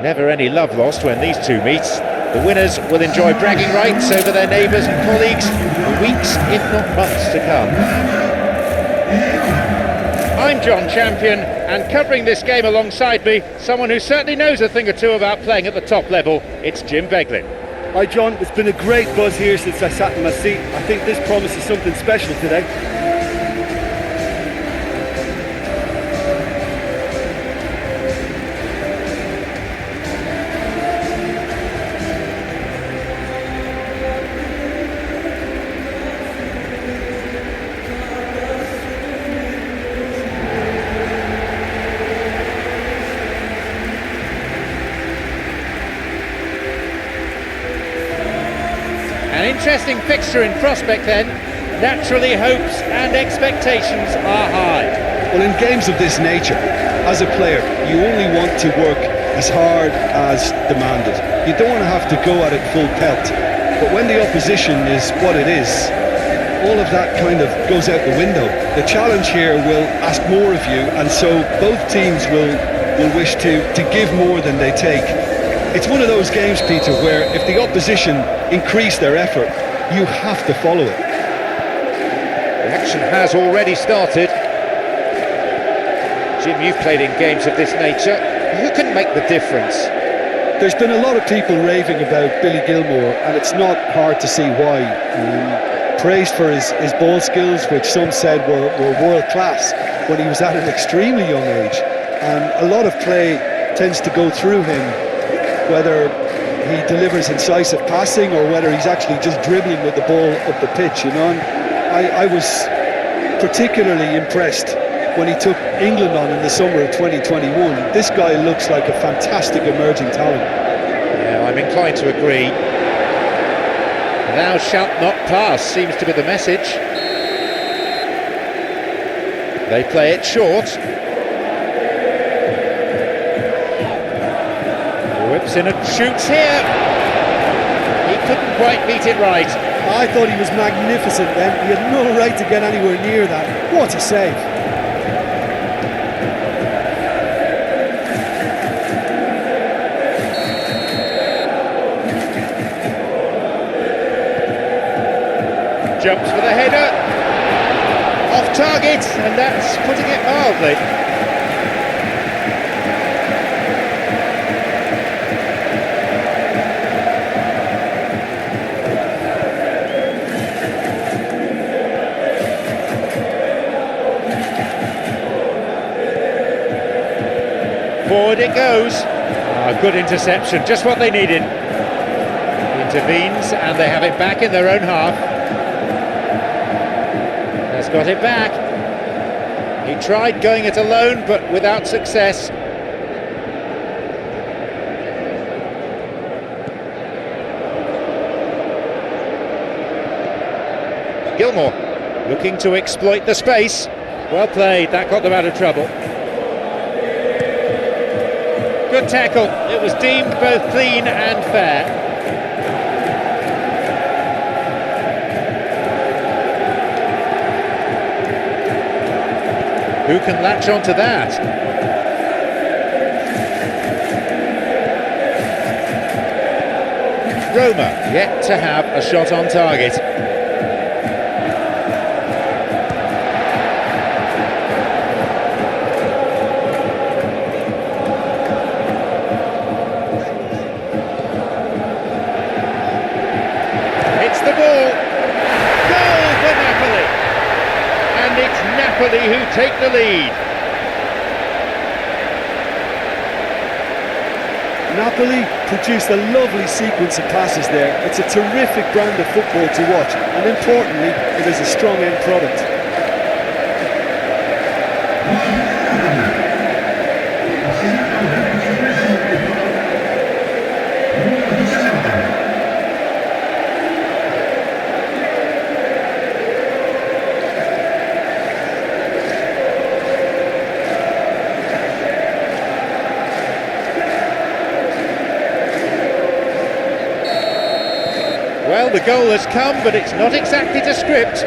Never any love lost when these two meet. The winners will enjoy bragging rights over their neighbours and colleagues for weeks, if not months, to come. I'm John Champion, and covering this game alongside me, someone who certainly knows a thing or two about playing at the top level, it's Jim Beglin. Hi John, it's been a great buzz here since I sat in my seat. I think this promises something special today. An interesting fixture in prospect then. Naturally, hopes and expectations are high. Well, in games of this nature, as a player, you only want to work as hard as demanded. You don't want to have to go at it full pelt. But when the opposition is what it is, all of that kind of goes out the window. The challenge here will ask more of you, and so both teams will wish to give more than they take. It's one of those games, Peter, where if the opposition increase their effort, you have to follow it. The action has already started. Jim, you've played in games of this nature. Who can make the difference? There's been a lot of people raving about Billy Gilmour, and it's not hard to see why. Praised for his ball skills, which some said were world class when he was at an extremely young age. And a lot of play tends to go through him, whether he delivers incisive passing or whether he's actually just dribbling with the ball up the pitch, you know. And I was particularly impressed when he took England on in the summer of 2021. This guy looks like a fantastic emerging talent. Yeah, I'm inclined to agree. Thou shalt not pass seems to be the message. They play it short. Whips in and shoots here. He couldn't quite beat it right. I thought he was magnificent then. He had no right to get anywhere near that. What a save. Jumps for the header. Off target, and that's putting it mildly. Forward it goes. Good interception, just what they needed. Intervenes and they have it back in their own half. Has got it back. He tried going it alone but without success. Gilmour looking to exploit the space. Well played, that got them out of trouble. Good tackle, it was deemed both clean and fair. Who can latch onto that? Roma yet to have a shot on target. The ball, goal for Napoli, and it's Napoli who take the lead. Napoli produced a lovely sequence of passes there. It's a terrific brand of football to watch, and importantly, it is a strong end product. Well, the goal has come, but it's not exactly to script.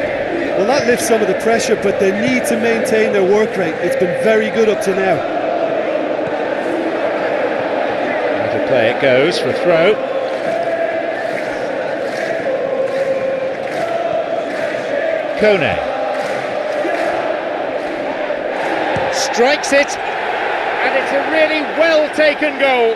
Well, that lifts some of the pressure, but they need to maintain their work rate. It's been very good up to now. play it goes for a throw. Kone strikes it, and it's a really well taken goal.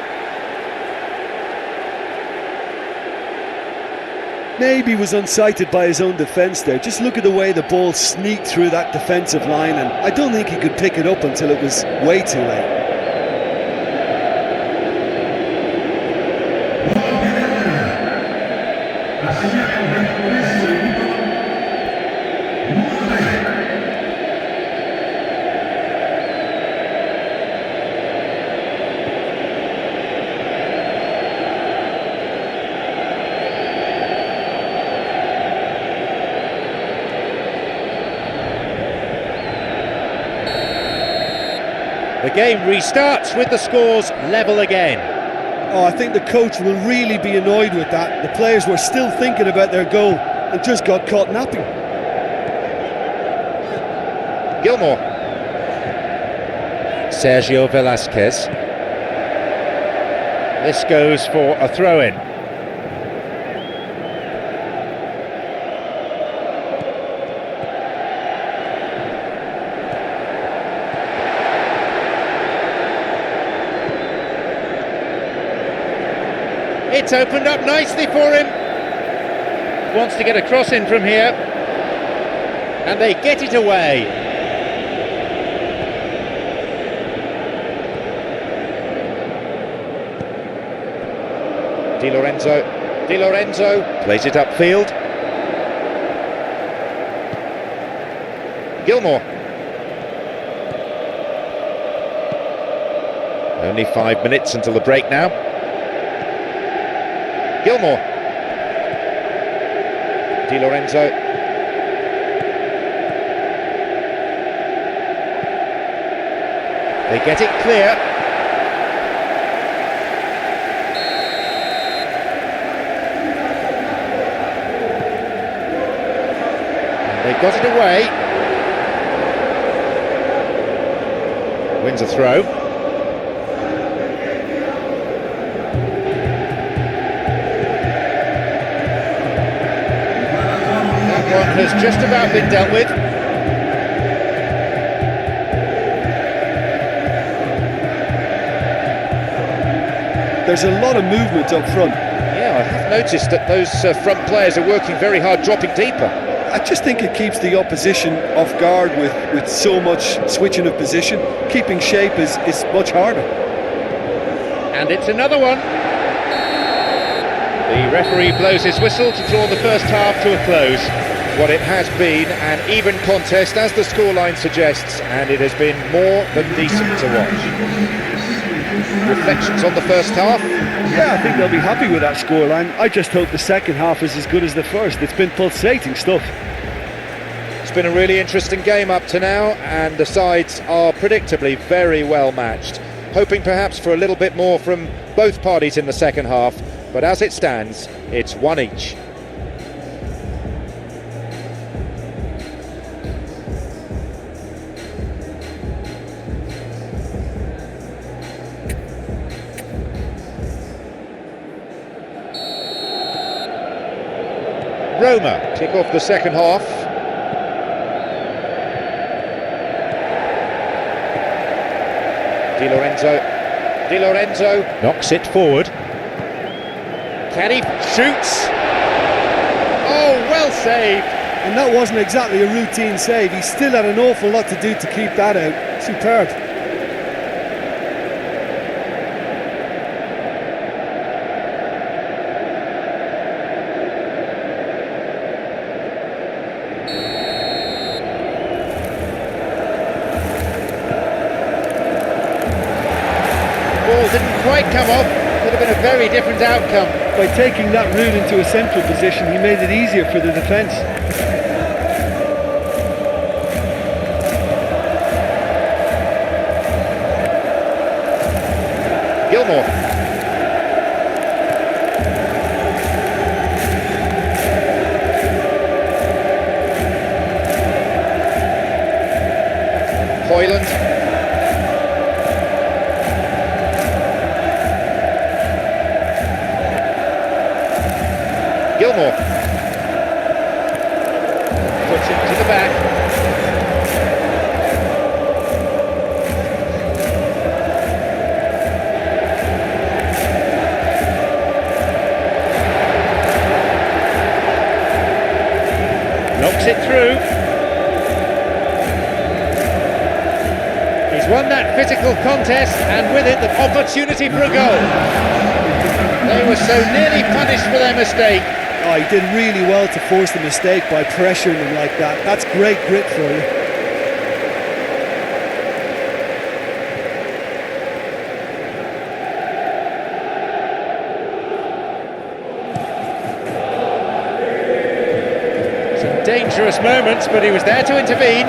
Maybe was unsighted by his own defence there. Just look at the way the ball sneaked through that defensive line, and I don't think he could pick it up until it was way too late. The game restarts with the scores level again. Oh, I think the coach will really be annoyed with that. The players were still thinking about their goal and just got caught napping. Gilmour. Sergio Velasquez. This goes for a throw-in. It's opened up nicely for him. Wants to get a cross in from here. And they get it away. Di Lorenzo plays it upfield. Gilmour. Only 5 minutes until the break now. Gilmour. Di Lorenzo. They get it clear. They got it away. Wins a throw. Has just about been dealt with. There's a lot of movement up front. Yeah, I have noticed that those front players are working very hard, dropping deeper. I just think it keeps the opposition off guard with so much switching of position. Keeping shape is much harder. And it's another one. The referee blows his whistle to draw the first half to a close. What it has been an even contest, as the scoreline suggests, and it has been more than decent to watch. Reflections on the first half? Yeah, I think they'll be happy with that scoreline. I just hope the second half is as good as the first. It's been pulsating stuff. It's been a really interesting game up to now, and the sides are predictably very well matched. Hoping perhaps for a little bit more from both parties in the second half, but as it stands, it's one each. Roma kick off the second half. Di Lorenzo knocks it forward. Can he shoots? Oh, well saved. And that wasn't exactly a routine save. He still had an awful lot to do to keep that out. Superb. Didn't quite come off, could have been a very different outcome. By taking that route into a central position, he made it easier for the defence. Gilmour. Hoyland. Gilmour puts it to the back. Knocks it through. He's won that physical contest, and with it the opportunity for a goal. They were so nearly punished for their mistake. Oh, he did really well to force the mistake by pressuring them like that. That's great grit for you. Some dangerous moments, but he was there to intervene.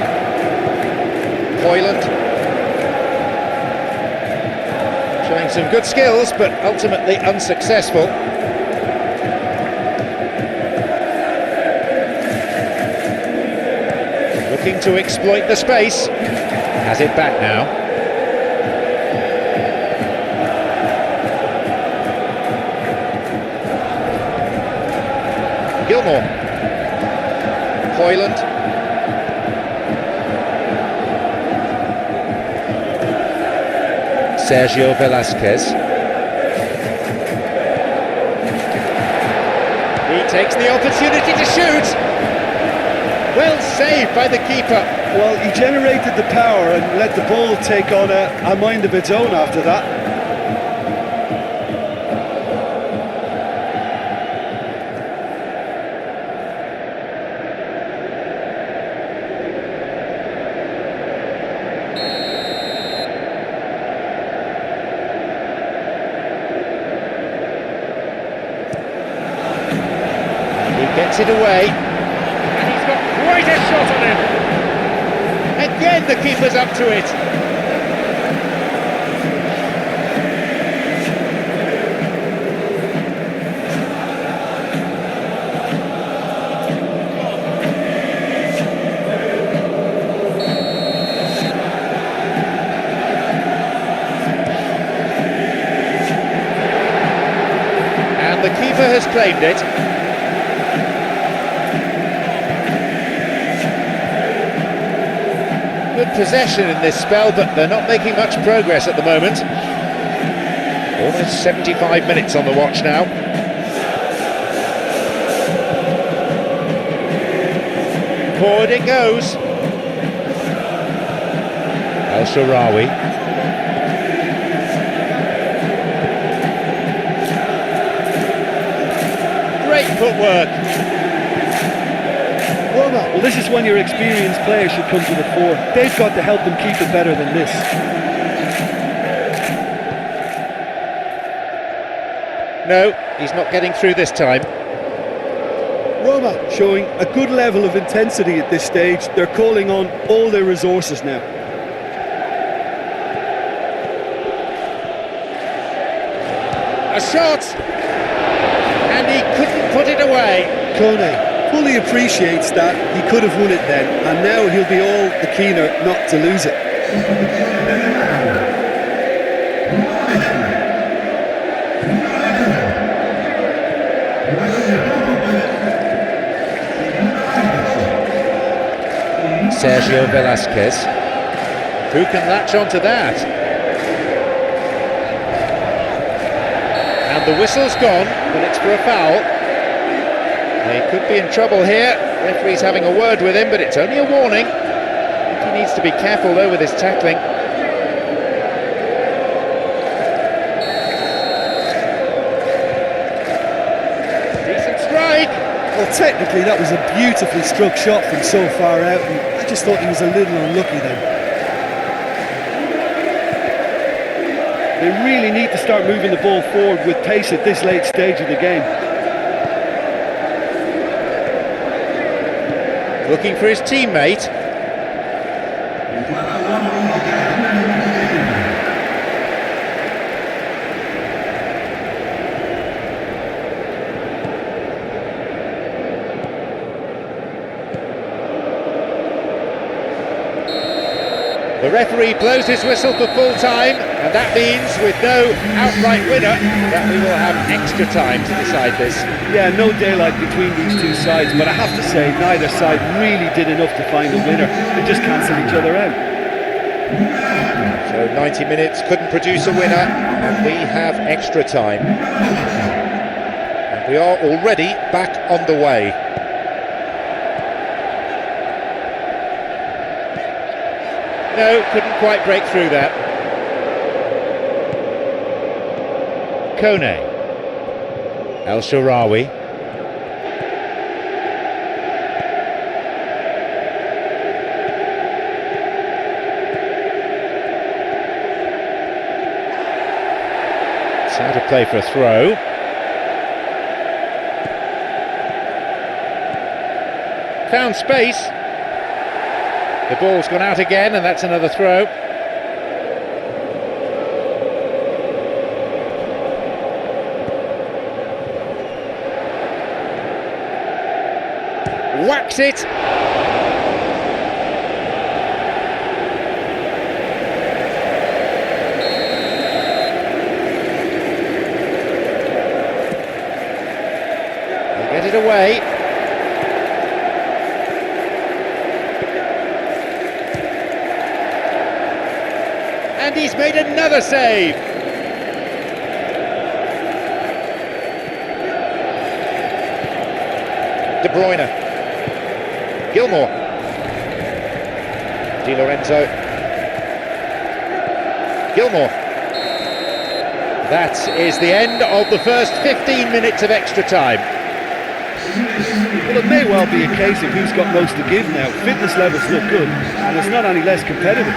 Hoyland showing some good skills, but ultimately unsuccessful. Looking to exploit the space. Has it back now. Gilmour. Hoyland. Sergio Velasquez. He takes the opportunity to shoot. Well saved by the keeper. Well, he generated the power and let the ball take on a mind of its own after that. Gets it away, and he's got quite a shot on him. Again the keeper's up to it. And the keeper has claimed it. Good possession in this spell, but they're not making much progress at the moment. Almost 75 minutes on the watch now. Forward it goes. El Shaarawy. Great footwork. Well, this is when your experienced players should come to the fore. They've got to help them keep it better than this. No, he's not getting through this time. Roma showing a good level of intensity at this stage. They're calling on all their resources now. A shot! And he couldn't put it away. Kone fully appreciates that he could have won it then, and now he'll be all the keener not to lose it. Sergio Velasquez. Who can latch onto that? And the whistle's gone, but it's for a foul. They could be in trouble here. Referee's having a word with him, but it's only a warning. I think he needs to be careful though with his tackling. Decent strike. Well, technically that was a beautifully struck shot from so far out, and I just thought he was a little unlucky then. They really need to start moving the ball forward with pace at this late stage of the game. Looking for his teammate. The referee blows his whistle for full time. And that means, with no outright winner, that we will have extra time to decide this. Yeah, no daylight between these two sides, but I have to say, neither side really did enough to find a winner. They just cancelled each other out. So 90 minutes couldn't produce a winner, and we have extra time. And we are already back on the way. No, couldn't quite break through that. Kone. El Shaarawy. It's out of play for a throw. Found space. The ball's gone out again, and that's another throw. Whacks it. They get it away. And he's made another save. De Bruyne. Gilmour. Di Lorenzo. Gilmour. That is the end of the first 15 minutes of extra time. Well, it may well be a case of who's got most to give now. Fitness levels look good, and it's not any less competitive.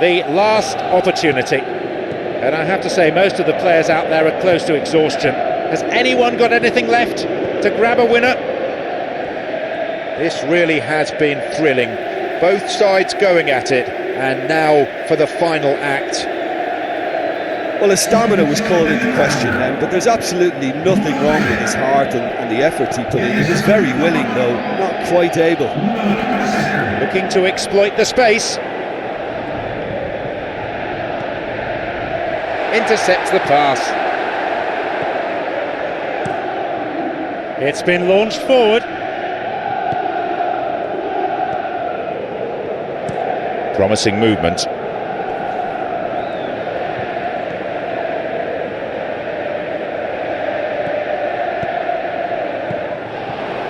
The last opportunity, and I have to say most of the players out there are close to exhaustion. Has anyone got anything left to grab a winner? This really has been thrilling, both sides going at it, and now for the final act. Well, his stamina was called into question then, but there's absolutely nothing wrong with his heart and the efforts he put in. He was very willing though, not quite able. Looking to exploit the space. Intercepts the pass. It's been launched forward. Promising movement.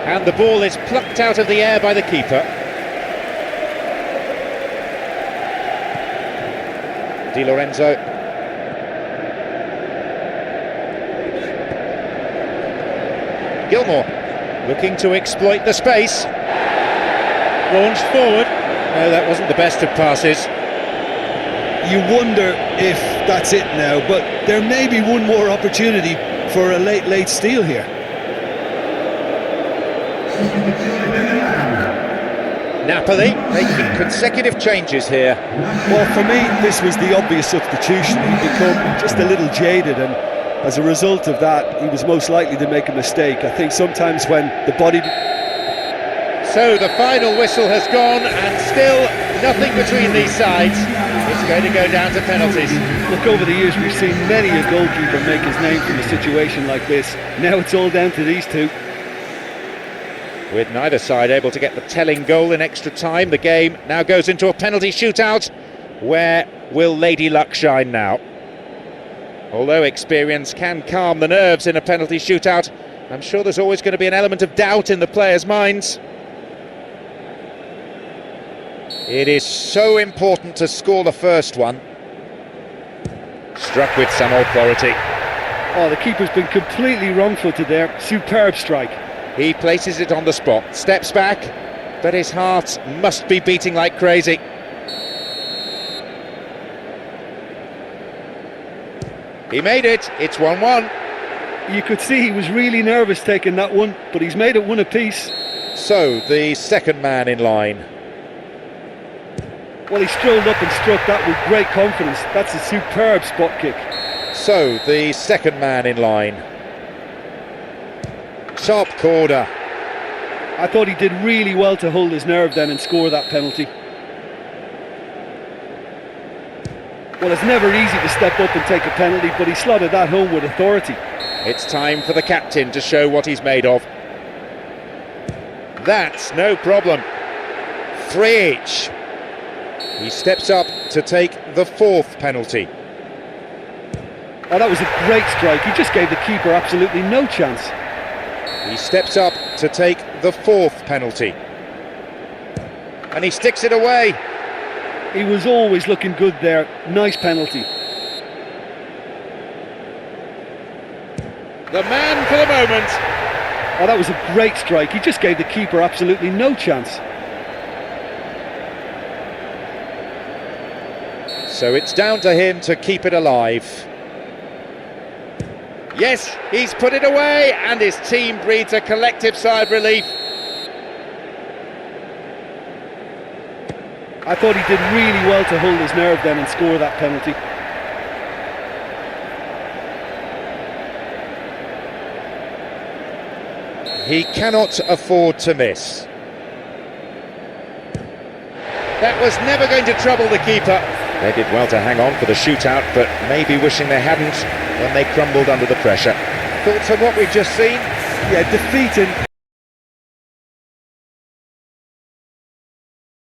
And the ball is plucked out of the air by the keeper. Di Lorenzo. Gilmour, looking to exploit the space. Launched forward. No, that wasn't the best of passes. You wonder if that's it now, but there may be one more opportunity for a late steal here. Napoli making consecutive changes here. Well, for me, this was the obvious substitution. He'd become just a little jaded, and as a result of that, he was most likely to make a mistake. I think sometimes when the body... So the final whistle has gone, and still nothing between these sides. It's going to go down to penalties. Look, over the years we've seen many a goalkeeper make his name from a situation like this. Now it's all down to these two. With neither side able to get the telling goal in extra time, the game now goes into a penalty shootout. Where will Lady Luck shine now? Although experience can calm the nerves in a penalty shootout, I'm sure there's always going to be an element of doubt in the players' minds. It is so important to score the first one. Struck with some authority. Oh, the keeper's been completely wrong-footed there. Superb strike. He places it on the spot, steps back, but his heart must be beating like crazy. He made it, it's 1-1. You could see he was really nervous taking that one, but he's made it one apiece. So, the second man in line. Well, he strolled up and struck that with great confidence. That's a superb spot kick. So, the second man in line. Top corner. I thought he did really well to hold his nerve then and score that penalty. Well, it's never easy to step up and take a penalty, but he slotted that home with authority. It's time for the captain to show what he's made of. That's no problem. 3 each. He steps up to take the 4th penalty. Oh, that was a great strike. He just gave the keeper absolutely no chance. He steps up to take the 4th penalty. And he sticks it away. He was always looking good there. Nice penalty. The man for the moment. Oh, that was a great strike. He just gave the keeper absolutely no chance. So it's down to him to keep it alive. Yes, he's put it away, and his team breathes a collective sigh of relief. I thought he did really well to hold his nerve then and score that penalty. He cannot afford to miss. That was never going to trouble the keeper. They did well to hang on for the shootout, but maybe wishing they hadn't when they crumbled under the pressure. Thoughts on what we've just seen? Yeah, defeat